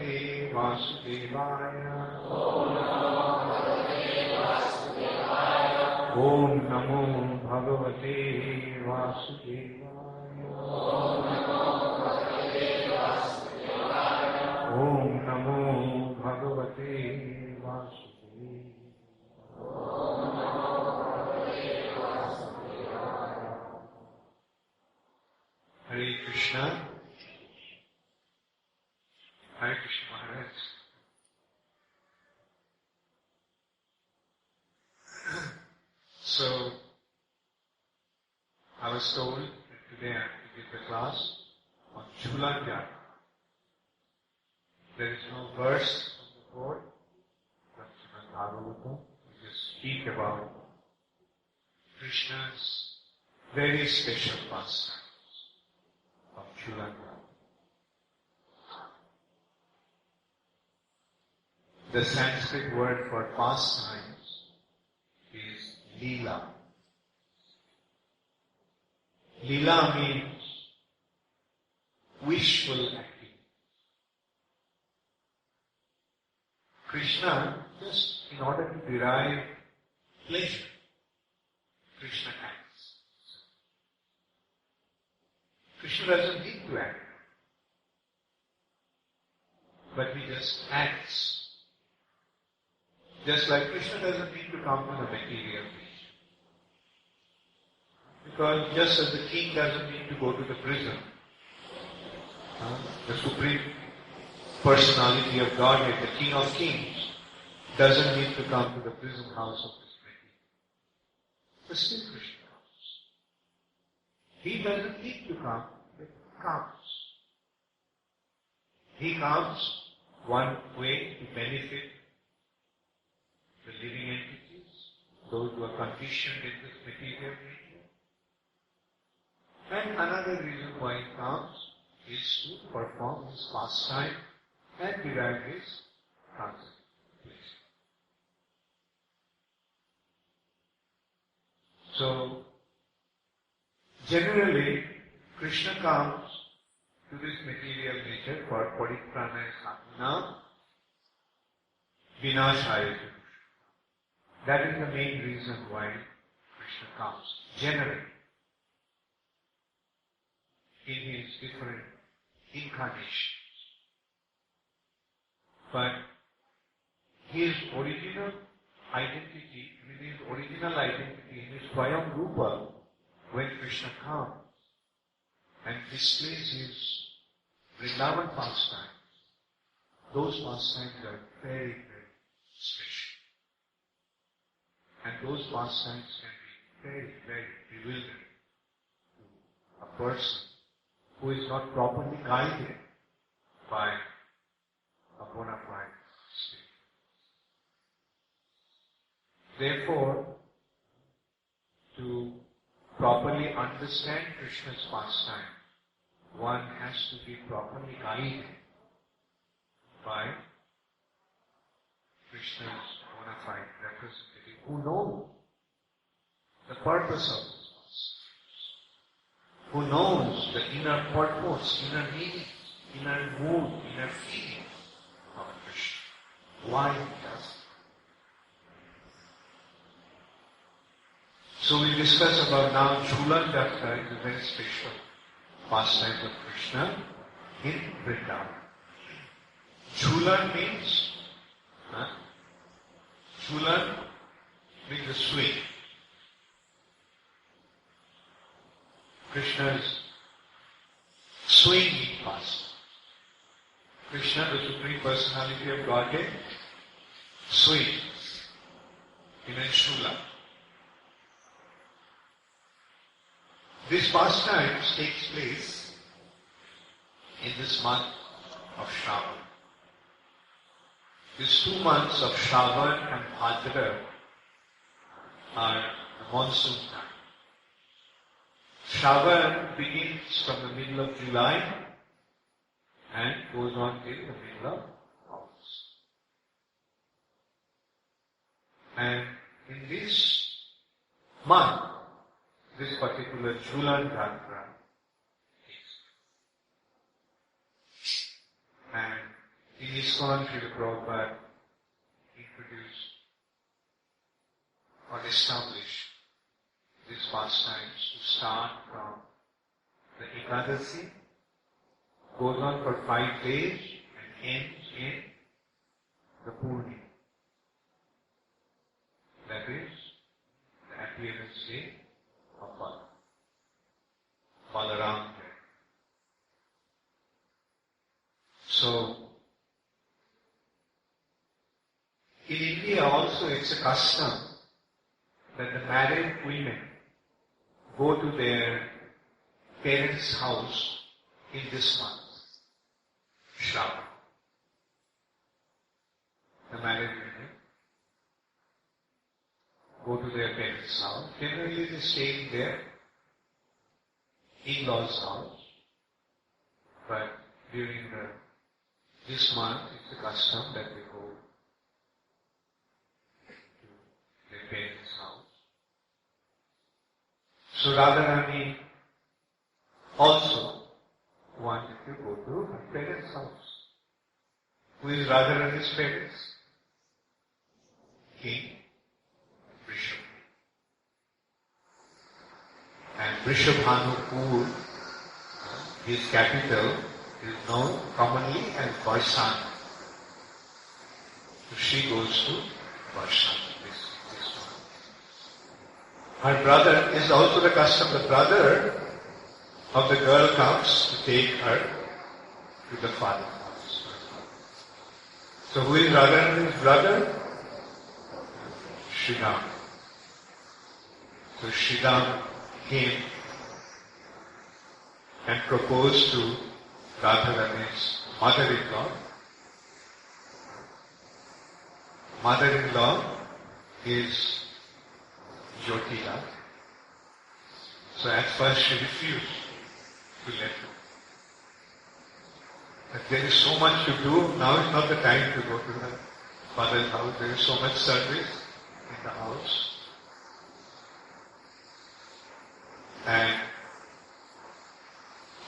Bhagavate Vasudevaya. Om Namo Bhagavate Vasudevaya. Om Namo Bhagavate Vasudevaya. Hare Krishna. Hare Krishna Maharaj. So, I was told that today I have to give the class on Jhulan Yatra. There is no verse on the board, but we just speak about Krishna's very special pastimes of Jhulan Yatra. The Sanskrit word for pastimes is Lila. Lila means wishful activity. Krishna, just in order to derive pleasure, Krishna acts. Krishna doesn't need to act, but he just acts. Just like Krishna doesn't need to come to the material region. Because just as the king doesn't need to go to the prison, the supreme personality of Godhead, the King of Kings, doesn't need to come to the prison house of this material. But still Krishna comes. He doesn't need to come, but comes. He comes one way to benefit the living entities, those who are conditioned in this material nature. And another reason why he comes is to perform his pastime and derive his transcendental. So, generally, Krishna comes to this material nature for Paritrana Sadhana, Vinashaya. That is the main reason why Krishna comes, generally, in his different incarnations. But his original identity, in his Swayam Rupa, when Krishna comes and displays his Vrindavan pastimes, those pastimes are very, very special. And those pastimes can be very, very bewildering to a person who is not properly guided by a bona fide spirit. Therefore, to properly understand Krishna's pastime, one has to be properly guided by Krishna's bona fide representative who knows the purpose of this pastime, who knows the inner purpose, inner meaning, inner mood, inner feeling of Krishna. Why he does it. So we discuss about now Jhulan Yatra is a very special pastime of Krishna in Vrindavan. Jhulan means a swing. Krishna's swinging pastime. Krishna, the Supreme Personality of Godhead, swings in a Jhulan. This pastime takes place in this month of Shravan. These 2 months of Shravan and Bhadra are the monsoon time. Shravan begins from the middle of July and goes on till the middle of August. And in this month, this particular Jhulan Yatra takes place. And in ISKCON, Srila Prabhupada introduced or established these pastimes to start from the Ekadasi, goes on for 5 days and ends in the Purni. That is the appearance day of Balaram Day. So, in India also it's a custom that the married women go to their parents' house in this month, Shravan. The married women go to their parents' house. Generally they stay in their in-laws' house, but during this month it's a custom that they go to their parents' house. So Radharani also wanted to go to her parents' house. Who is Radharani's parents? King Vrishabh. And Vrishabhanupur, his capital, is known commonly as Varsana. So she goes to Varsana this one. Her brother is also the custom. The brother of the girl comes to take her to the father's house. So who is Radharani's brother? Sridham. So Sridham came and proposed to Radharani's mother-in-law. Mother-in-law is Jyotila. So at first she refused to let him. But there is so much to do, now is not the time to go to the father's house. There is so much service in the house. And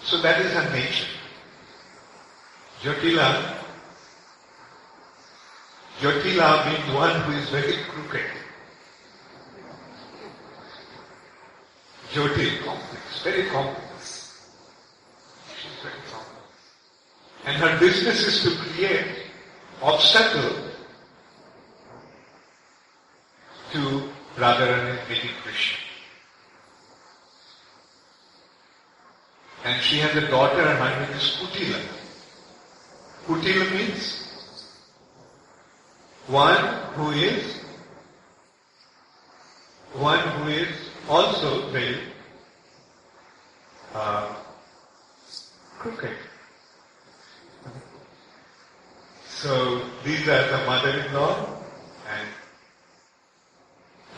so that is her nature. Jyotila means one who is very crooked. Jyotil, complex, very complex. She is very complex. And her business is to create obstacle to Radharani meeting Krishna. And she has a daughter, her name is Kutila. Kutila means one who is also very crooked. So these are the mother-in-law and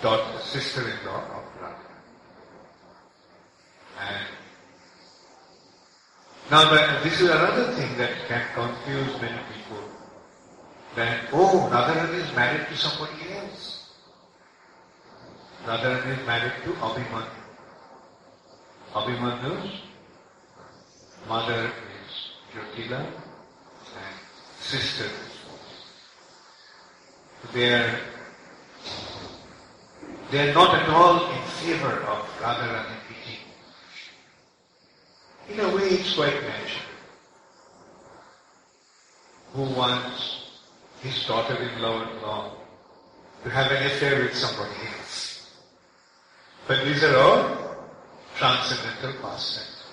daughter, sister-in-law of Radha. And now this is another thing that can confuse many people. That, Radharani is married to somebody else. Radharani is married to Abhimanyu. Abhimanyu's mother is Jyotila and sister is Swami. They are not at all in favor of Radharani meeting. In a way, it's quite natural. Who wants his daughter-in-law to have an affair with somebody else? But these are all transcendental pastimes.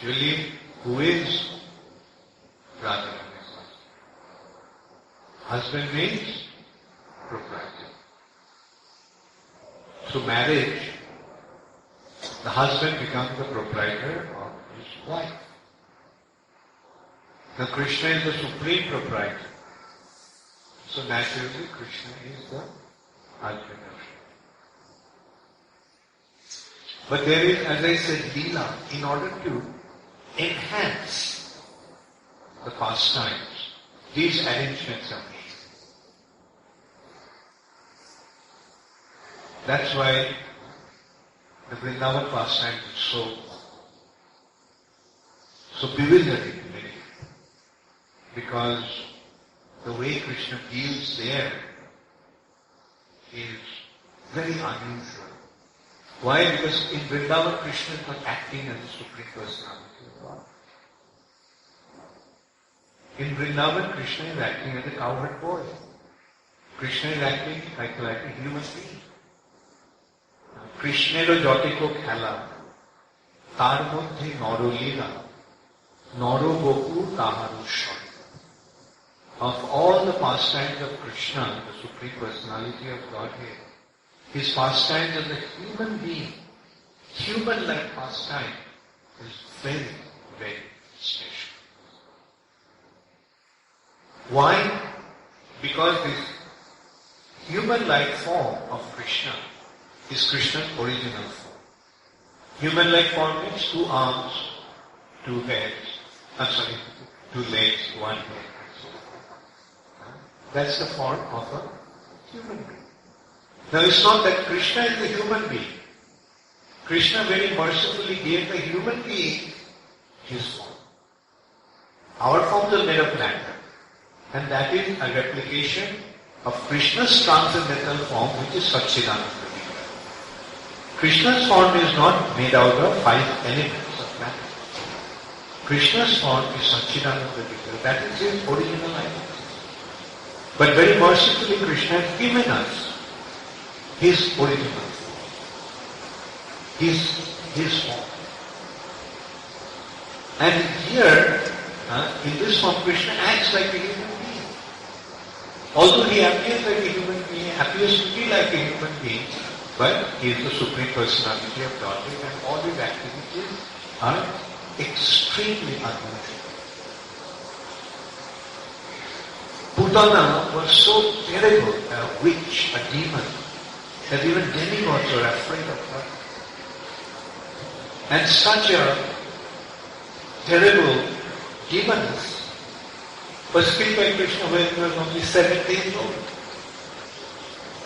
Really, who is Radharani's husband? Husband means proprietor. Through marriage, the husband becomes the proprietor of his wife. Now Krishna is the supreme proprietor. So naturally Krishna is the husband of Shri. But there is, as I said, Lila, in order to enhance the pastimes, these arrangements are made. That's why the Vrindavan pastime is so bewildering to many people. Because the way Krishna deals there is very unusual. Why? Because in Vrindavan, Krishna is not acting as the Supreme Personality of God. In Vrindavan, Krishna is acting as a cowherd boy. Krishna is acting like a human being. Krishner joteko khela, tar moddhe noro lila, noro gopu taharu shor. Of all the pastimes of Krishna, the Supreme Personality of Godhead, his pastimes as a human being, human-like pastime, is very, very special. Why? Because this human-like form of Krishna is Krishna's original form. Human-like form means 2 arms, 2 heads, 2 legs, 1 head. That's the form of a human being. Now it's not that Krishna is the human being. Krishna very mercifully gave the human being his form. Our forms are made of matter. And that is a replication of Krishna's transcendental form, which is Satchidananda. Krishna's form is not made out of 5 elements of matter. Krishna's form is Satchidananda. That is his original identity. But very mercifully Krishna has given us his original form. His form. And here, in this form, Krishna acts like a human being. Although he appears like a human being, appears to be like a human being, but he is the Supreme Personality of Godhead and all his activities are extremely unusual. Putana was so terrible, a witch, a demon, that even demigods were afraid of her. And such a terrible demoness was killed by Krishna when he was only 7 days old.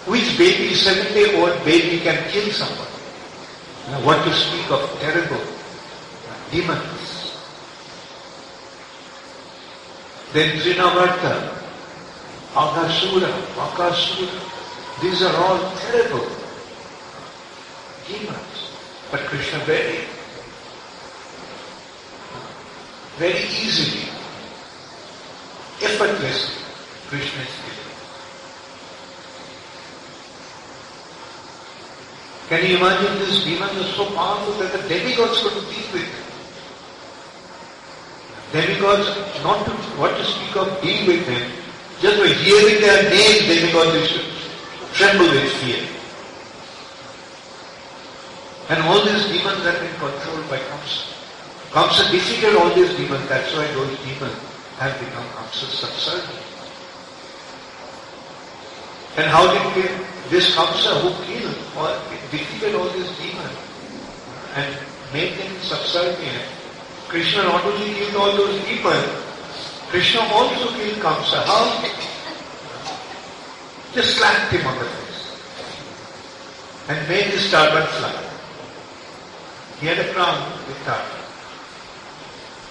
Which baby, 7-day-old baby can kill someone? Now, what to speak of terrible demons? Then Trinavarta, Aghasura, Bakasura, these are all terrible demons. But Krishna very easily, effortlessly, Krishna is killing. Can you imagine this demon is so powerful that the demigods couldn't deal with it? Demigods, not to what to speak of deal with them, just by hearing their names, demigods used to tremble with fear. And all these demons have been controlled by Kamsa. Kamsa defeated all these demons, that's why those demons have become Kamsa's subservient. And how did this Kamsa who killed or defeated all these demons and made them subservient? Krishna not only killed all those demons, Krishna also killed Kamsa. How? Just slapped him on the face and made his turban fly. He had a crown with turban.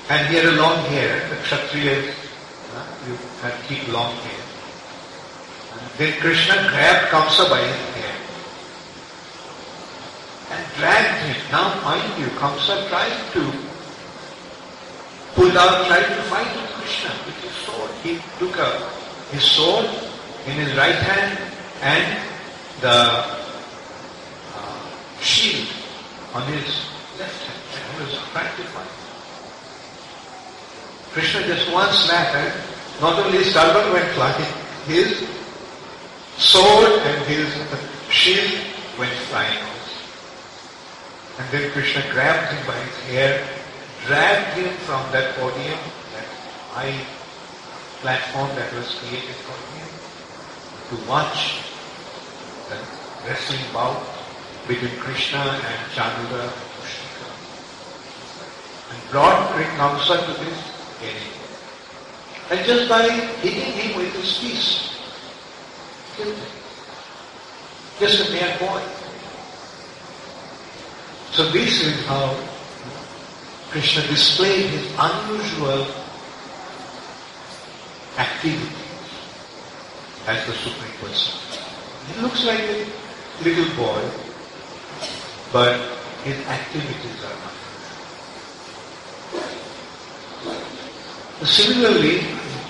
And he had a long hair. The Kshatriyas, you had to keep long hair. And then Krishna grabbed Kamsa by his hair and dragged him. Now mind you, Kamsa tried to tried to fight with Krishna with his sword. He took his sword in his right hand and the shield on his left hand. And he was trying to fight. Krishna just one slap and not only his turban went flying, his sword and his shield went flying also. And then Krishna grabbed him by his hair, dragged him from that podium, that high platform that was created for him, to watch the wrestling bout between Krishna and Charu and Pushpika. And brought Kamsa to this area. And just by hitting him with his fist, killed him. Just a mere boy. So this is how Krishna displayed his unusual activity as the Supreme Person. He looks like a little boy, but his activities are not. Similarly,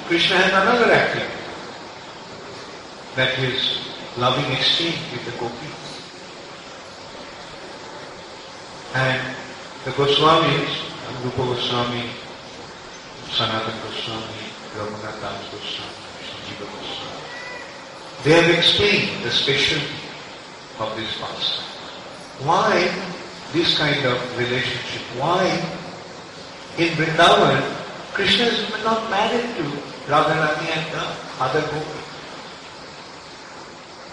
Krishna has another activity, that is loving exchange with the gopis. And the Goswamis, Rupa Goswami, Sanatana Goswami, Raghunath Das Goswami, Jiva Goswami, they have explained the specialty of this pastime. Why this kind of relationship? Why in Vrindavan, Krishna is not married to Radharani and the other gopis?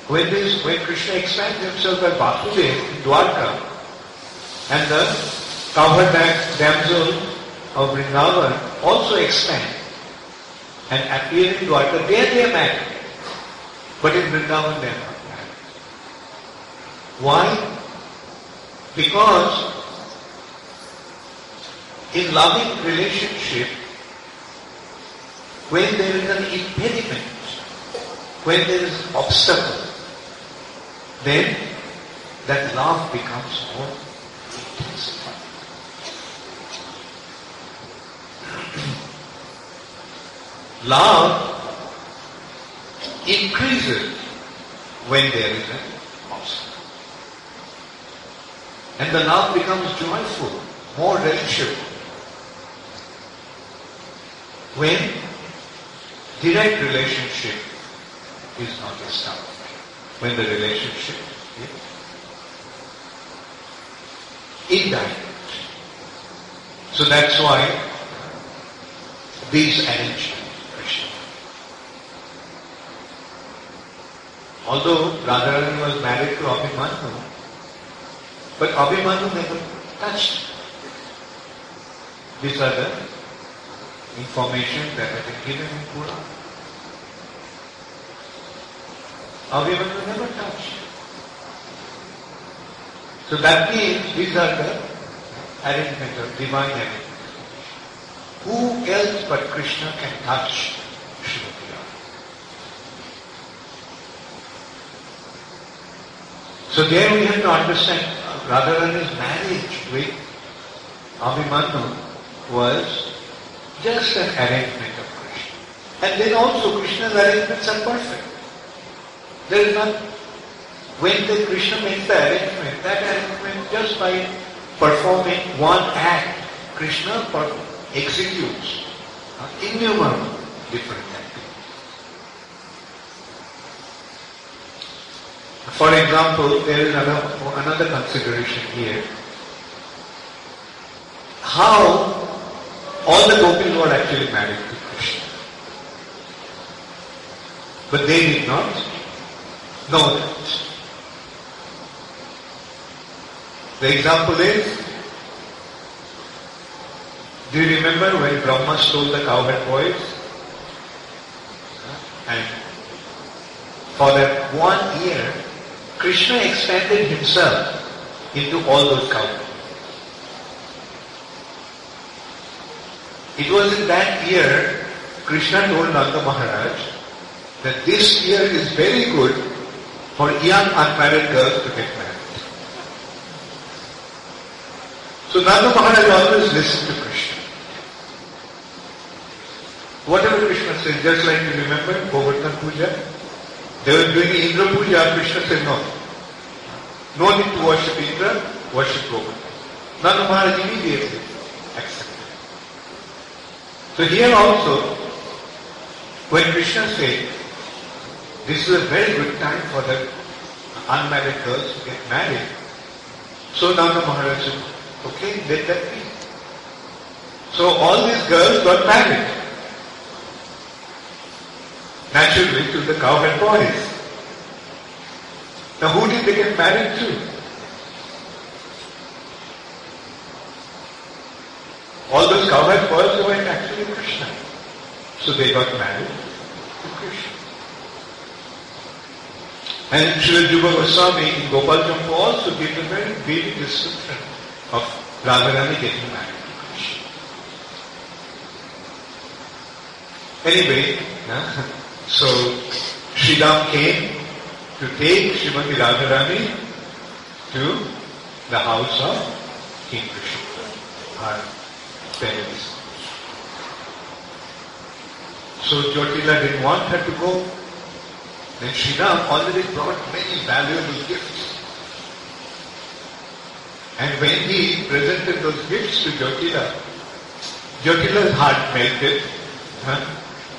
When Krishna expands himself as Vasudev in Dwarka, and the cowherd damsel of Vrindavan also expand and appear in Dwarka, there they are married. But in Vrindavan they are not married. Why? Because in loving relationship, when there is an impediment, when there is an obstacle, then that love becomes more intensified. Love increases when there is an obstacle. And the love becomes joyful, more relishable, when direct relationship is not established. When the relationship is indirect. So that's why these arrangements, Krishna. Although Radharani was married to Abhimanyu, but Abhimanyu never touched. These are the information that have been given in Purana. Abhimanyu never touched. So that means these are the arrangement of divine arrangement. Who else but Krishna can touch Srimati Radha? So there we have to understand Radharani's marriage with Abhimanyu was just an arrangement of Krishna. And then also Krishna's arrangements are perfect. There is not, when the Krishna makes the arrangement, that arrangement just by performing one act, Krishna executes innumerable different activities. For example, there is another consideration here. How all the gopis were actually married to Krishna. But they did not know that. The example is, do you remember when Brahma stole the cowherd boys? And for that 1 year, Krishna expanded himself into all those cowherds. It was in that year, Krishna told Nanda Maharaj that this year is very good for young unmarried girls to get married. So Nanda Maharaj always listened to Krishna. Whatever Krishna said, just like you remember Govardhan Puja, they were doing Indra Puja, Krishna said no. No need to worship Indra, worship Govardhan. Nanda Maharaj immediately accepted. So here also, when Krishna said, this is a very good time for the unmarried girls to get married, so Nanda Maharaj said, okay, let that be. So all these girls got married. Naturally to the cowherd boys. Now who did they get married to? All those cowherd boys were actually Krishna. So they got married to Krishna. And Srila Jiva Goswami in Gopal Champu also gave a very vivid description of Radharani getting married to Krishna. Anyway, so Sridham came to take Srimati Radharani to the house of King Krishna, her parents. So Jyotila didn't want her to go. Then Sridham already brought many valuable gifts. And when he presented those gifts to Jyotila, Jyotila's heart melted,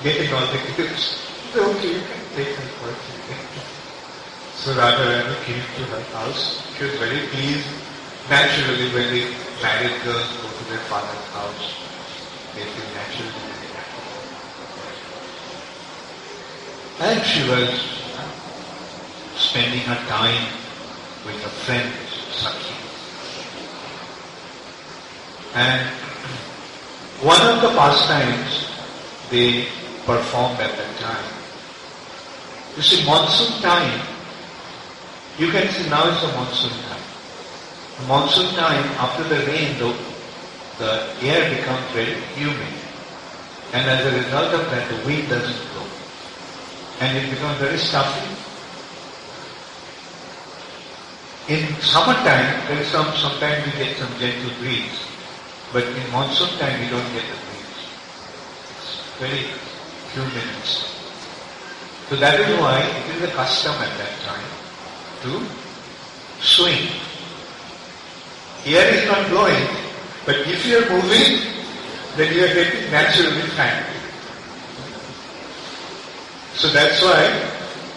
getting all the gifts. He said, okay, you can take them for it. So Radharani came to her house. She was very pleased. Naturally, when the married girls go to their father's house, they feel naturally very happy. And she was spending her time with her friends, Sakhi. And one of the pastimes they performed at that time. You see, monsoon time, you can see now it's the monsoon time. The monsoon time, after the rain, the air becomes very humid. And as a result of that, the wind doesn't blow. And it becomes very stuffy. In summertime, there is sometimes we get some gentle breeze. But in monsoon time, we don't get the breeze. It's very humid and stuff. So that is why it is a custom at that time to swing. Air is not blowing, but if you are moving, then you are getting naturally fat. So that's why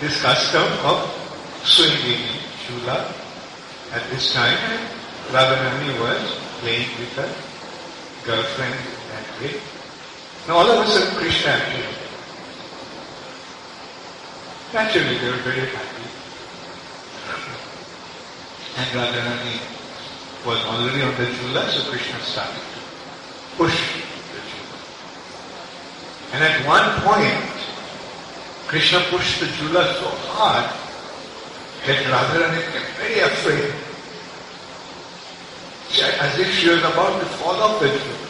this custom of swinging Jhula at this time, Radharani was playing with her girlfriend in that way. Now all of a sudden Krishna appeared. Naturally they were very happy. And Radharani was already on the Jhula, so Krishna started to push the Jhula. And at one point, Krishna pushed the Jhula so hard that Radharani became very afraid. As if she was about to fall off the Jhula.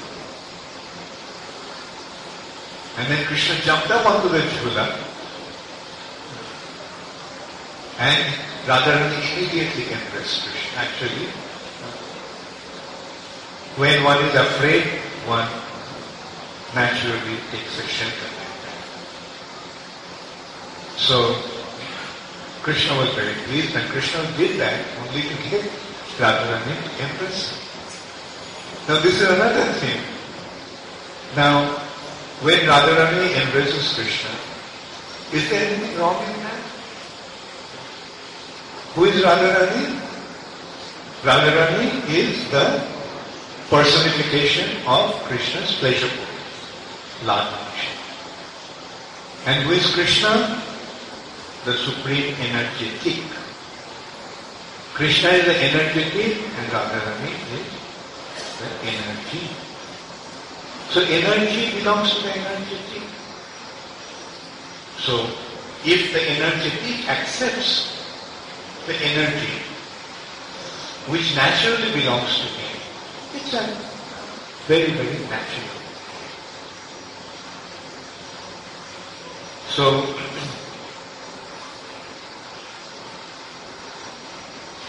And then Krishna jumped up onto the Jhula and Radharani immediately embraced Krishna. Actually, when one is afraid, one naturally takes a shelter like that. So, Krishna was very pleased, and Krishna did that only to get Radharani to embrace him. Now this is another thing. Now, when Radharani embraces Krishna, is there anything wrong in that? Who is Radharani? Radharani is the personification of Krishna's pleasure point, Lila. And who is Krishna? The supreme energetic. Krishna is the energetic and Radharani is the energy. So energy belongs to the energetic. So if the energetic accepts the energy which naturally belongs to him, it's a very, very natural. So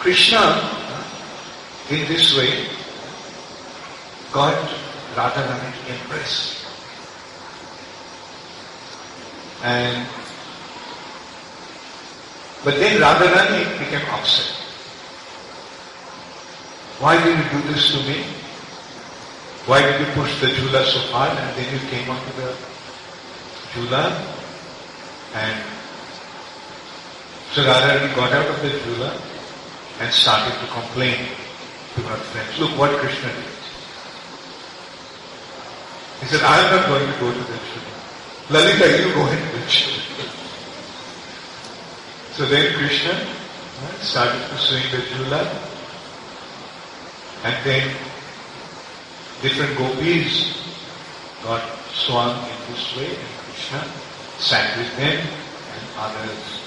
Krishna, in this way, got Radharani to embrace. But then Radharani became upset. Why did you do this to me? Why did you push the Jhula so hard and then you came onto the Jhula? And so Radharani got out of the Jhula and started to complain to her friends. Look what Krishna did. He said, I am not going to go to the Jhula. Lalita, you go into the Jhula. So then Krishna started to swing the Jhula, and then different gopis got swung in this way, and Krishna sat with them and others.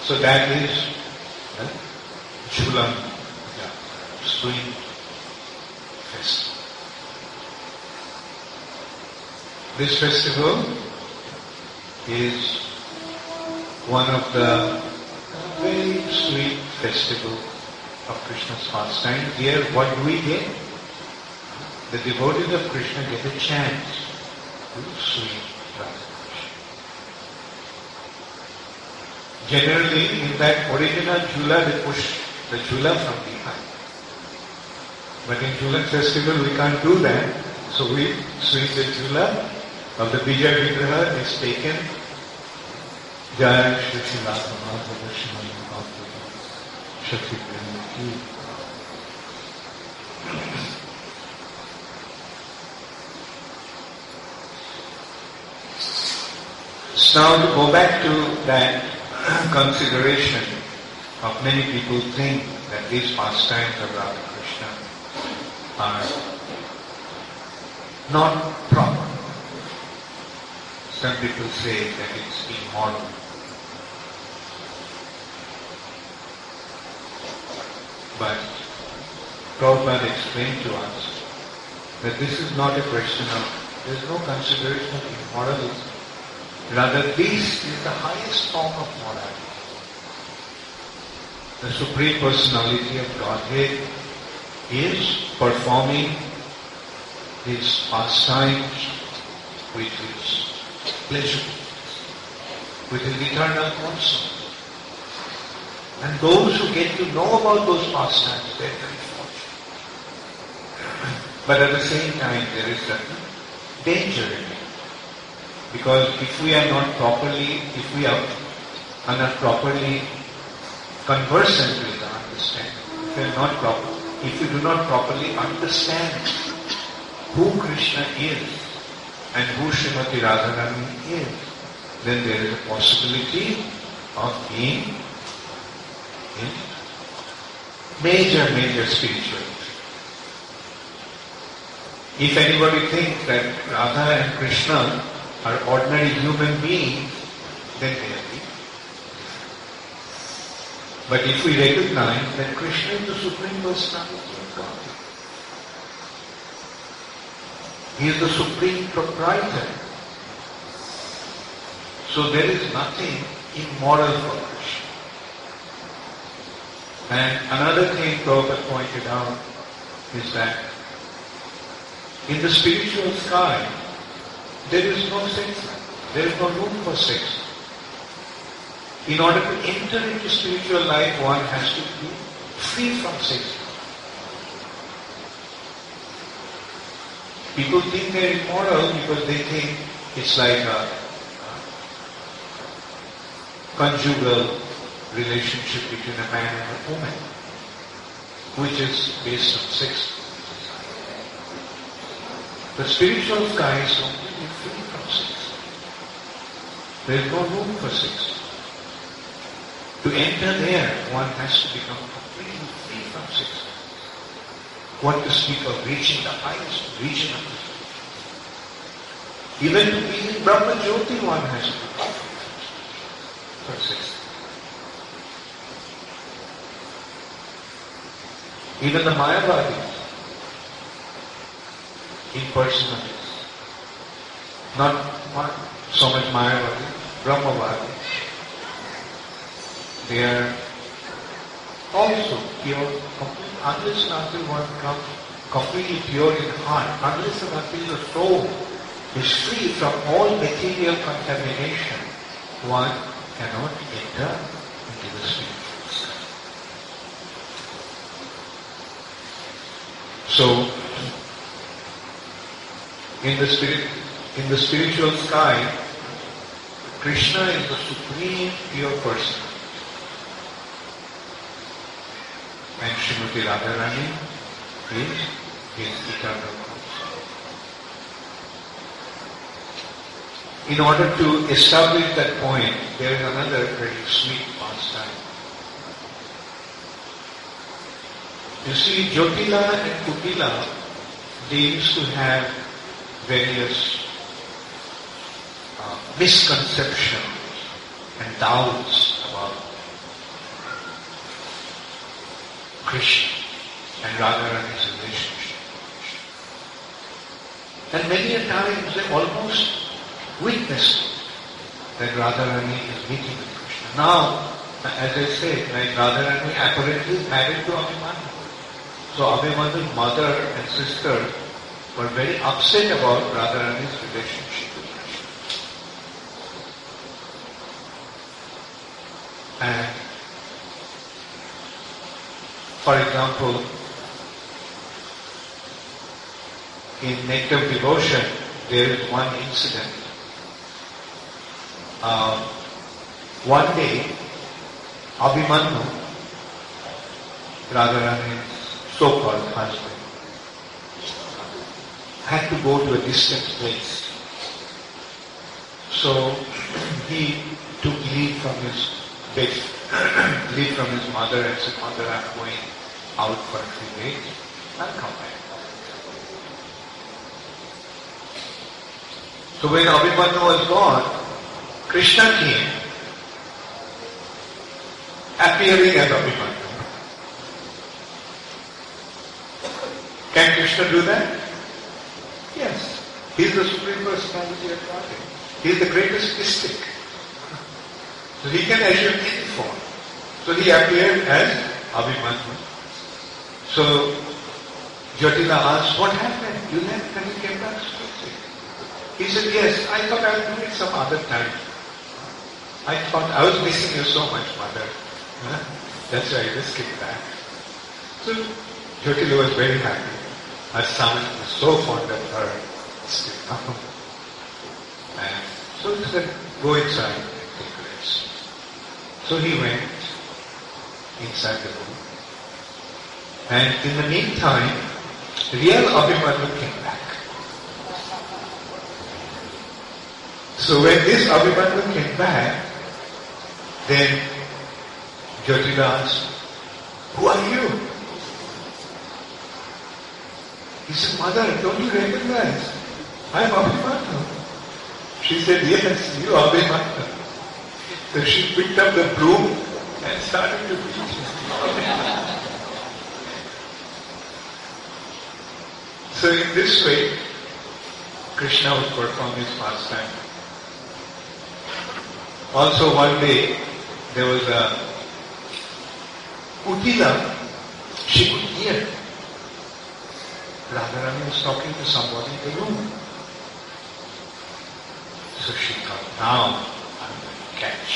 So that is Jhulan Yatra, swing festival. This festival is one of the very sweet festival of Krishna's pastime. Here, what do we get? The devotees of Krishna get a chance to sweet Radha Krishna. Generally, in that original Jhula, they push the Jhula from behind. But in Jhulan festival, we can't do that. So we swing the Jhula of the Bija Vigraha is taken. Jai Shri Shri Radha Madhava Shri Bhakti Shakti Premaki. So now to go back to that consideration of many people think that these pastimes of Radha Krishna are not proper. Some people say that it's immoral. But Prabhupada explained to us that this is not a question of, there's no consideration of immorality. Rather, this is the highest form of morality. The Supreme Personality of Godhead is performing His pastimes with His pleasure, with His eternal concern. And those who get to know about those pastimes, they are very fortunate. But at the same time, there is certain danger in it. Because if we are not properly conversant with the understanding, if we do not properly understand who Krishna is and who Srimati Radharani is, then there is a possibility of being in major spiritual. If anybody thinks that Radha and Krishna are ordinary human beings, then they are weak. But if we recognize that Krishna is the Supreme Personality of God, He is the Supreme Proprietor. So there is nothing immoral for Krishna. And another thing Prabhupada pointed out is that in the spiritual sky, there is no sex life. There is no room for sex. In order to enter into spiritual life, one has to be free from sex life. People think they are immoral because they think it's like a conjugal relationship between a man and a woman, which is based on sex. The spiritual sky is completely free from sex. There is no room for sex. To enter there, one has to become completely free from sex. What to speak of reaching the highest region of the soul. Even to be in Brahma Jyoti, one has to become free from sex. Even the Mayavadis, impersonalists, not so much Mayavadi, Brahmavadi, they are also pure, unless and until one becomes completely pure in heart, unless and until the soul is free from all material contamination, one cannot enter into the spiritual sky. So, in the spiritual sky, Krishna is the supreme pure person. And Srimati Radharani is His eternal concern. In order to establish that point, there is another very sweet pastime. You see, Jyotila and Kutila, they used to have various misconceptions and doubts about Krishna and Radharani's relationship. And many a times they almost witnessed it. that Radharani is meeting with Krishna. Now, as I said, like Radharani apparently is married to Abhimanyu. So Abhimanyu's mother and sister were very upset about Radharani's relationship with Krishna. And for example, in Nectar of Devotion, there is one incident. One day, Abhimanyu, Radharani's so-called husband, had to go to a distant place. So he took leave from his leave from his mother and said, "Mother, I'm going out for a few days. I'll come back." So when Abhimanyu was gone, Krishna came, appearing as Abhimanyu. Can Krishna do that? Yes. He is the Supreme Personality of Godhead. He is the greatest mystic. So he can assume any form. So he appeared as Abhimanyu. So Jyotila asked, "What happened? You left and you came back so quickly." He said, "Yes, I thought I would do it some other time. I thought I was missing you so much, Mother. That's why I just came back." So Jyotila was very happy. Her son was so fond of her still now. And so he said, "Go inside and take rest." So he went inside the room. And in the meantime, real Abhimanyu came back. So when this Abhimanyu came back, then Jyotila asked, "Who are you?" He said, "Mother, don't you recognize? I am Abhimanyu." She said, "Yes, you are Abhimanyu." So she picked up the broom and started to beat him. So in this way, Krishna would perform his pastime. Also one day, there was a Kutila, she could hear. Radharani was talking to somebody in the room. So she thought, now I'm going to catch.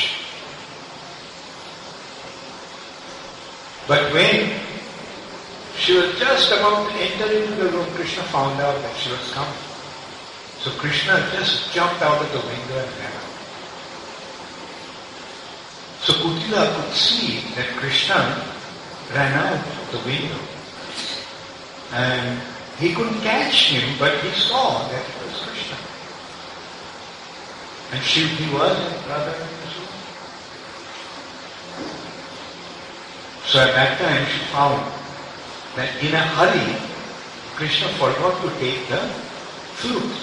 But when she was just about to enter into the room, Krishna found out that she was coming. So Krishna just jumped out of the window and ran out. So Kutila could see that Krishna ran out of the window. And he couldn't catch him, but he saw that it was Krishna. And he was in Radharani's room. So at that time she found that in a hurry, Krishna forgot to take the flute.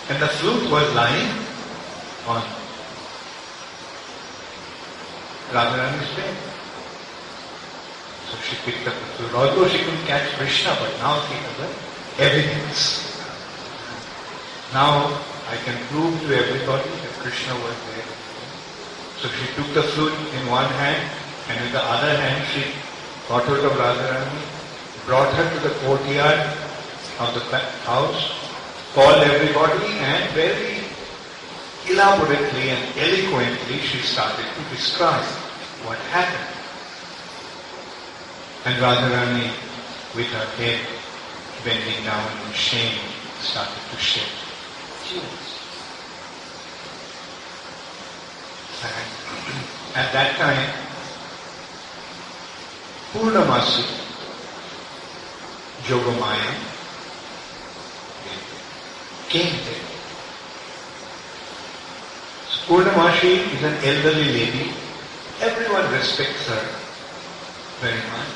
And the flute was lying on Radharani's bed. So she picked up the flute. Although she couldn't catch Krishna, but now she has the evidence. Now I can prove to everybody that Krishna was there. So she took the flute in one hand, and with the other hand she got hold of Radharani, brought her to the courtyard of the house, called everybody, and very elaborately and eloquently she started to describe what happened. And Radharani, with her head bending down in shame, started to shed tears. And at that time, Purnamasi, Yogamaya, came there. So Purnamasi is an elderly lady. Everyone respects her very much.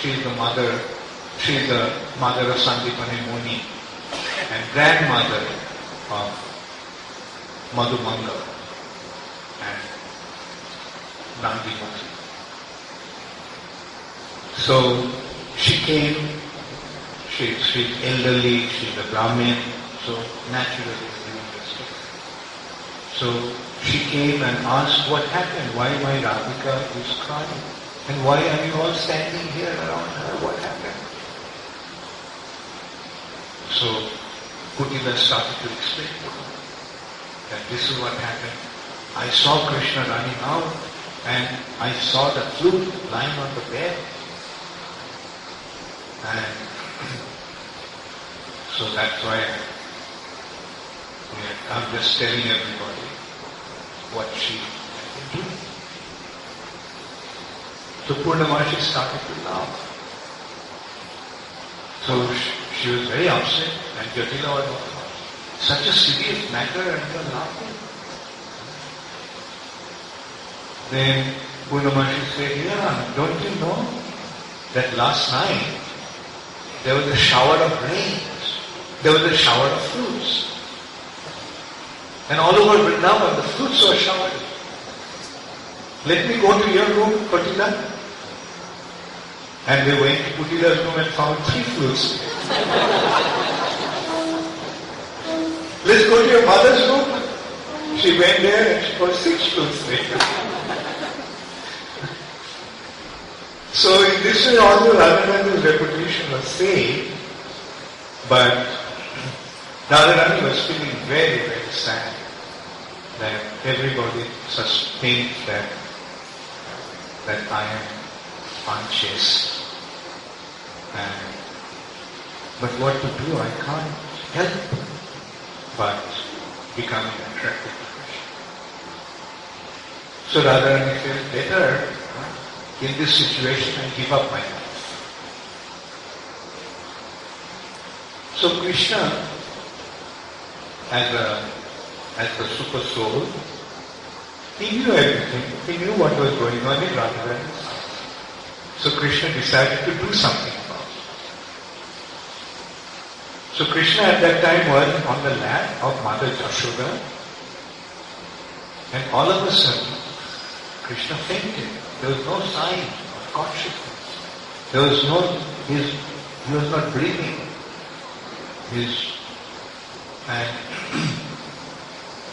She is the mother of Sandipani Muni and grandmother of Madhumanga and Nandimati. So she came, she's elderly, she's a Brahmin, so naturally everyone respects her. So she came and asked what happened, why my Radhika is crying, and why are you all standing here around her, what happened? So Kutila started to explain to her that this is what happened. I saw Krishna running out and I saw the flute lying on the bed. And so that's why I'm just telling everybody what she had been doing. So Purnamashi started to laugh. So she was very upset and Jatila was such a serious matter and you're laughing. Then Purnamashi said, yeah, don't you know that last night there was a shower of rains, there was a shower of fruits. And all over Vrindavan the fruits were showered. Let me go to your room, Kutila. And they went to Kutila's room and found 3 fruits. Let's go to your mother's room. She went there and she found 6 fruits there. So in this way although Radharani's reputation was saved, but Radharani was feeling very, very sad that everybody sustains that I am unchaste. But what to do? I can't help but becoming attracted to Krishna. So Radharani says, better in this situation I give up my life. So Krishna, as the super soul, he knew everything. He knew what was going on in Radharani's house. So Krishna decided to do something about it. So Krishna at that time was on the lap of Mother Yashoda, and all of a sudden Krishna fainted. There was no sign of consciousness. He was not breathing. And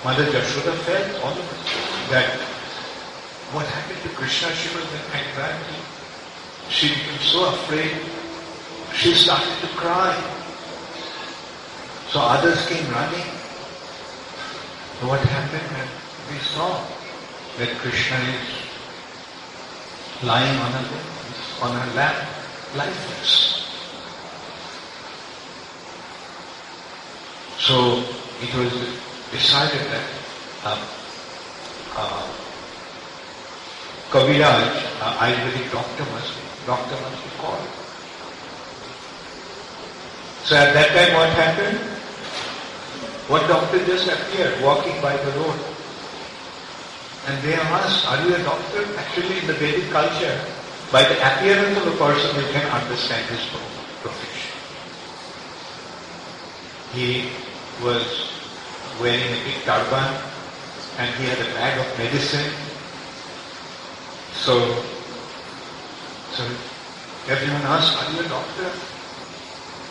Mother Yashoda felt all of it, that what happened to Krishna. She was in anxiety. She became so afraid. She started to cry. So others came running. So what happened? And we saw that Krishna is lying on her lap, lifeless. So it was decided that Kaviraj, Ayurvedic doctor must be called. So at that time what happened? One doctor just appeared walking by the road. And they asked, are you a doctor? Actually in the Vedic culture, by the appearance of a person you can understand his profession. He was wearing a big turban and he had a bag of medicine. So everyone asked, are you a doctor?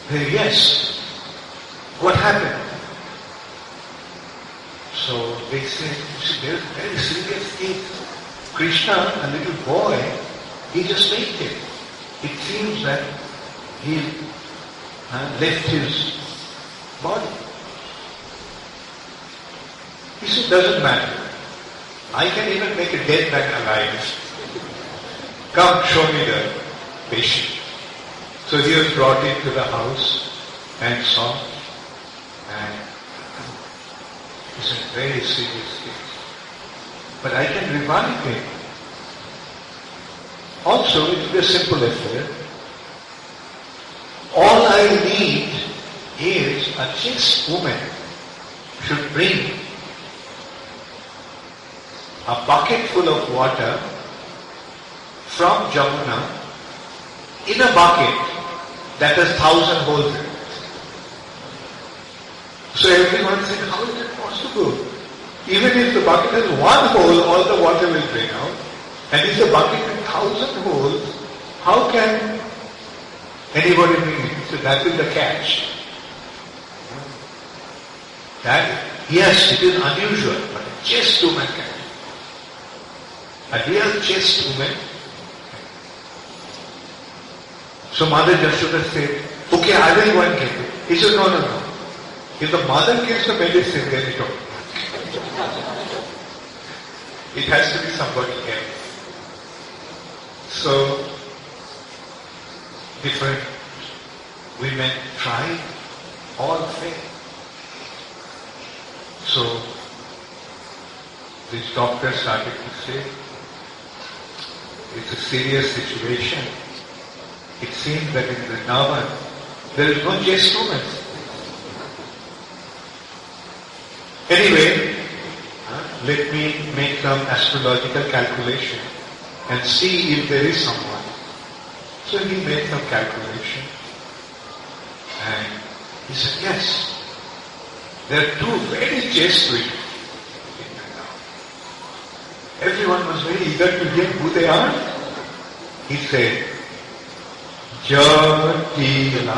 They said, yes. What happened? So they said, there's a very serious case. Krishna, a little boy, he just fainted. It seems that he left his body. He said, doesn't matter. I can even make a dead man alive. Come, show me the patient. So he was brought into the house and saw, and it's a very serious case. But I can revive him. Also, it will be a simple affair. All I need is a chaste woman should bring a bucket full of water from Jamuna in a bucket that has 1,000 holes in it. So everyone said, how is it possible? Even if the bucket has 1 hole, all the water will drain out. And if the bucket has 1,000 holes, how can anybody bring it? So that is the catch. That Yes, it is unusual, but a chaste woman can do. A real chaste woman. So Mother Yashoda said, okay, I will go and get it. He said, no. If the mother gives the medicine, then it don't. It has to be somebody else. So, different women tried, all failed. So, this doctor started to say, it's a serious situation. It seems that in Vrindavan, there is no chaste woman. Anyway, let me make some astrological calculation and see if there is someone. So he made some calculation and he said, yes, there are two very chaste women in Vrindavan. Everyone was very eager to hear who they are. He said, Lila.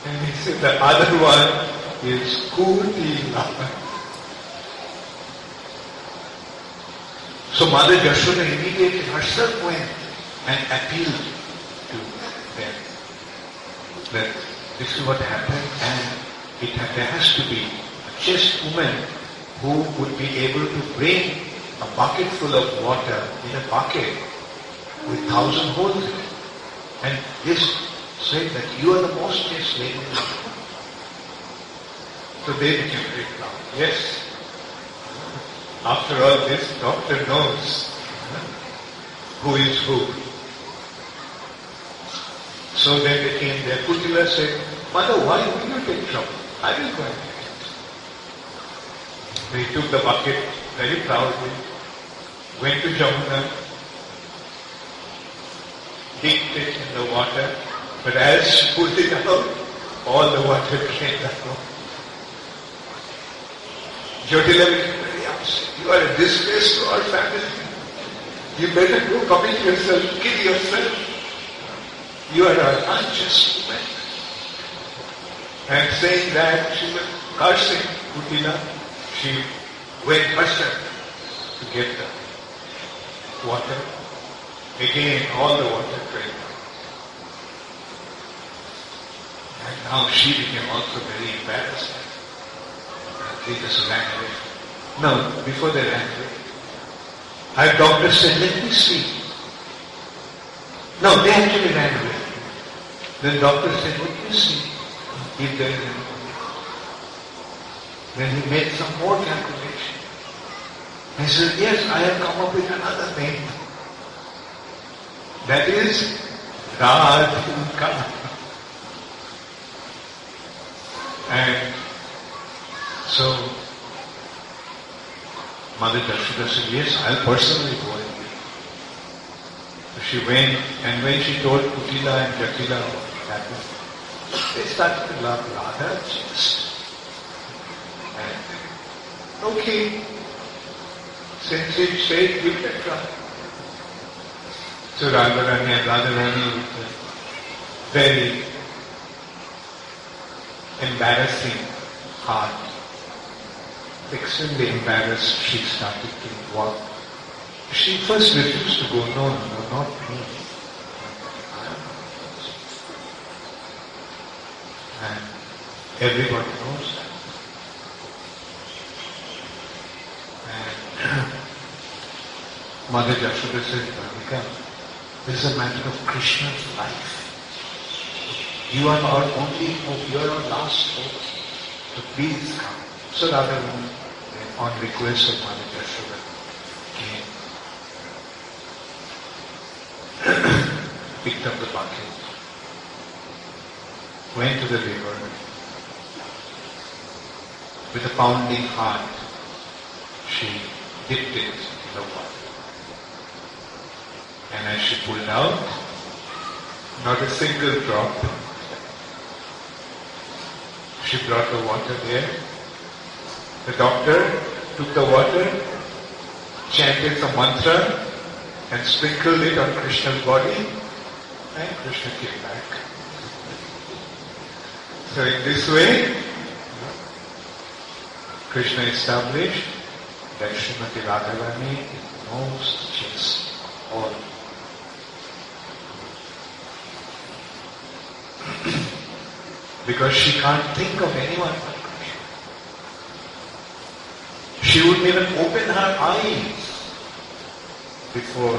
And he said the other one is Lila. So Mother Yashoda immediately herself went and appealed to them that this is what happened and there has to be a chaste woman who would be able to bring a bucket full of water in a bucket with 1,000 holes in it. And this said that you are the most chaste lady in the world. So they became very proud. Yes. After all, this doctor knows who is who. So then they came there. Kutila said, Mother, why will you take trouble? I will go and take it. So he took the bucket very proudly, went to Jamuna, dipped it in the water, but as she pulled it out, all the water came out. Jyotila became very upset. You are a disgrace to our family. You better go commit yourself, kill yourself. You are an unjust woman. And saying that, she was cursing Kutila. She went herself to get the water. Again, all the water came out. And now she became also very embarrassed. They just ran away. No, before they ran away, our doctor said, let me see. No, they actually ran away. Then doctor said, let me see if there is anything. Then he made some more calculation. He said, yes, I have come up with another name. That is Radhika. And so Mother Yashoda said, yes, I'll personally go and do it. So she went, and when she told Kutila and Jatila what happened, they started to love Radha just. And okay, since it said, give it a try. So Radharani and Radharani with a very embarrassing heart, extremely embarrassed, she started to walk. She first refused to go, no, not me. And everybody knows that. And Mother Yashoda said, Radhika, this is a matter of Krishna's life. You are our only hope, you are our last hope. So please come. So Radharani, on request of Mother Yashoda, came, picked up the bucket, went to the river, with a pounding heart, she dipped it in the water. And as she pulled out, not a single drop. She brought the water there. The doctor took the water, chanted the mantra, and sprinkled it on Krishna's body, and Krishna came back. So in this way, Krishna established that Srimati Radharani is most chaste of all. Because she can't think of anyone but Krishna. She wouldn't even open her eyes before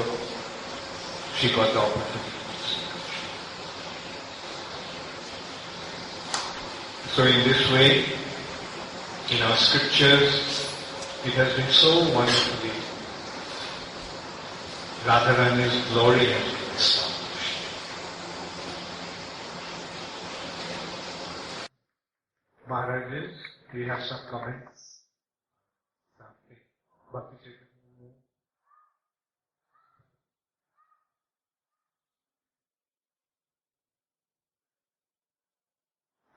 she got the opportunity to see Krishna. So in this way, in our scriptures, it has been so wonderfully, Radharani's glory has been established. Maharajas, do you have some comments? Something. Bhakti.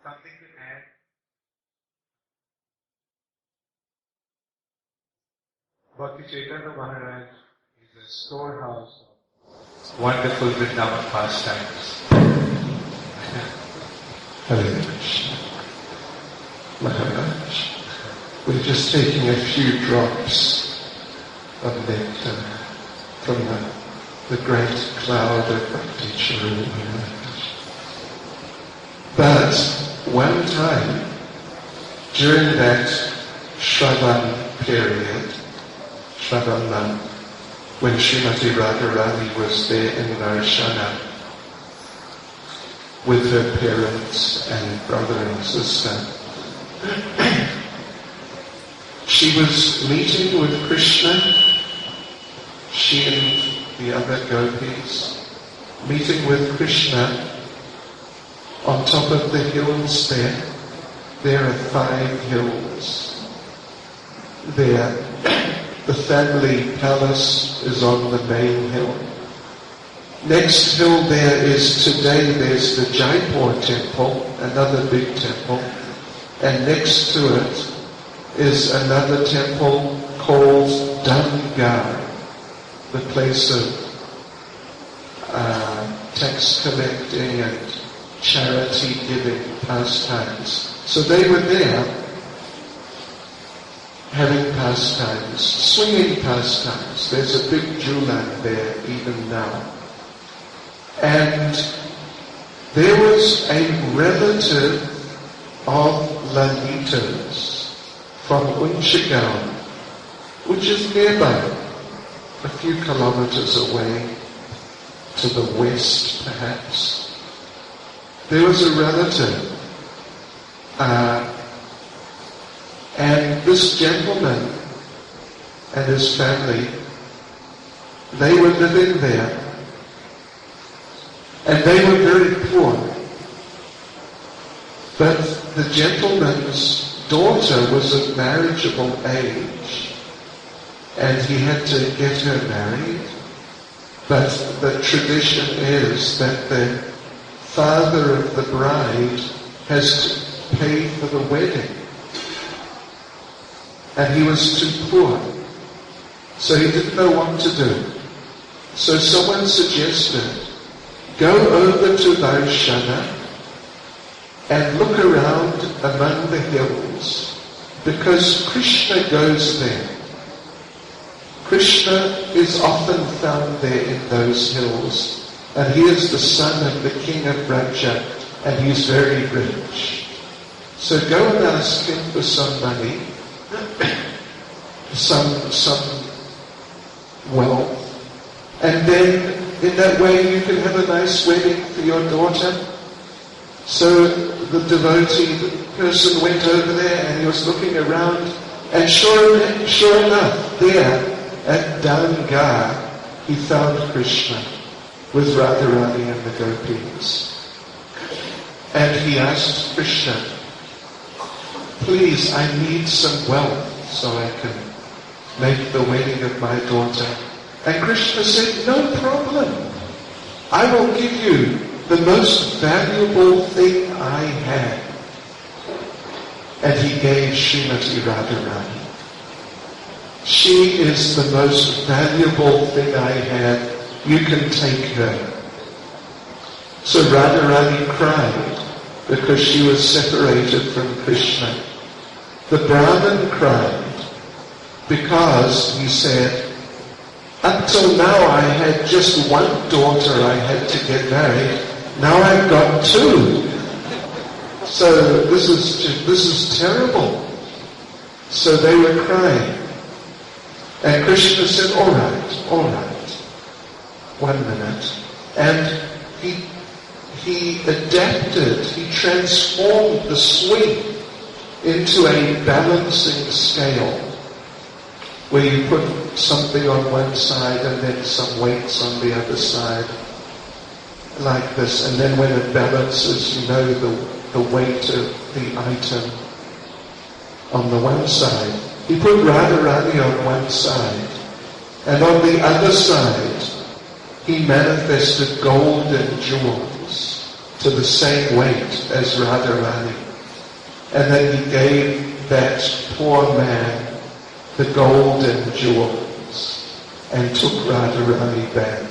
Something to add? Bhakti Chaitanya Maharaj is a storehouse of wonderful Vrindavan pastimes. Hare Krishna. Maharaj, we're just taking a few drops of nectar from the great cloud of Bhakti Charu. But one time, during that Shravan period, Shravan month, when Srimati Radharani was there in Narashana with her parents and brother and sister, she was meeting with Krishna, she and the other gopis, meeting with Krishna on top of the hills there. There are 5 hills. There, the family palace is on the main hill. Next hill there is, today there's the Jaipur temple, another big temple. And next to it is another temple called Dangar, the place of tax collecting and charity giving pastimes. So they were there having pastimes, swinging pastimes. There's a big Jhulan there even now. And there was a relative of Lalitas from Unchigaon, which is nearby, a few kilometers away to the west perhaps. There was a relative, and this gentleman and his family, they were living there, and they were very poor. But the gentleman's daughter was of marriageable age, and he had to get her married. But the tradition is that the father of the bride has to pay for the wedding. And he was too poor, so he didn't know what to do. So someone suggested, go over to Narashana and look around among the hills, because Krishna goes there. Krishna is often found there in those hills, and he is the son of the king of Raja, and he's very rich. So go and ask him for some money, some wealth, and then in that way you can have a nice wedding for your daughter. So the devotee, the person went over there and he was looking around, and sure enough, there at Dangar, he found Krishna with Radharani and the gopis. And he asked Krishna, please, I need some wealth so I can make the wedding of my daughter. And Krishna said, no problem. I will give you the most valuable thing I have. And he gave Srimati Radharani. She is the most valuable thing I have. You can take her. So Radharani cried, because she was separated from Krishna. The Brahmin cried because he said, up till now I had just one daughter I had to get married, now I've got two. So this is terrible. So they were crying. And Krishna said, all right, 1 minute. And he adapted, he transformed the swing into a balancing scale where you put something on one side and then some weights on the other side, like this. And then when it balances, you know the weight of the item on the one side. He put Radharani on one side, and on the other side, he manifested gold and jewels to the same weight as Radharani. And then he gave that poor man the gold and jewels and took Radharani back.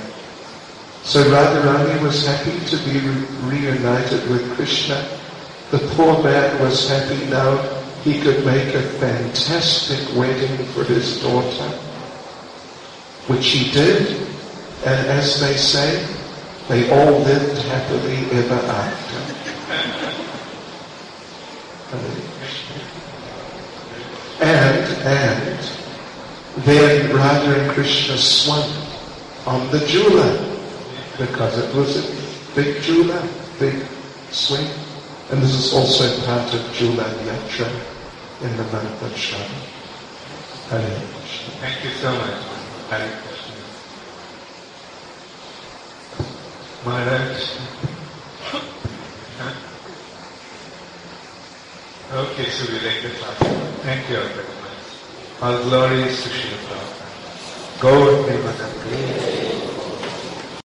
So Radharani was happy to be reunited with Krishna. The poor man was happy now he could make a fantastic wedding for his daughter, which he did. And as they say, they all lived happily ever after. And then Radha and Krishna swung on the Jhulan, because it was a big Jhulan, big swing. And this is also part of Jhulan Yatra in the month of Charu. Hare Krishna. Thank you so much. Hare Krishna. Maharaj. Okay, so we like the class. Thank you all very much. All glories to Srila Prabhupada. Gaur Prabhupada.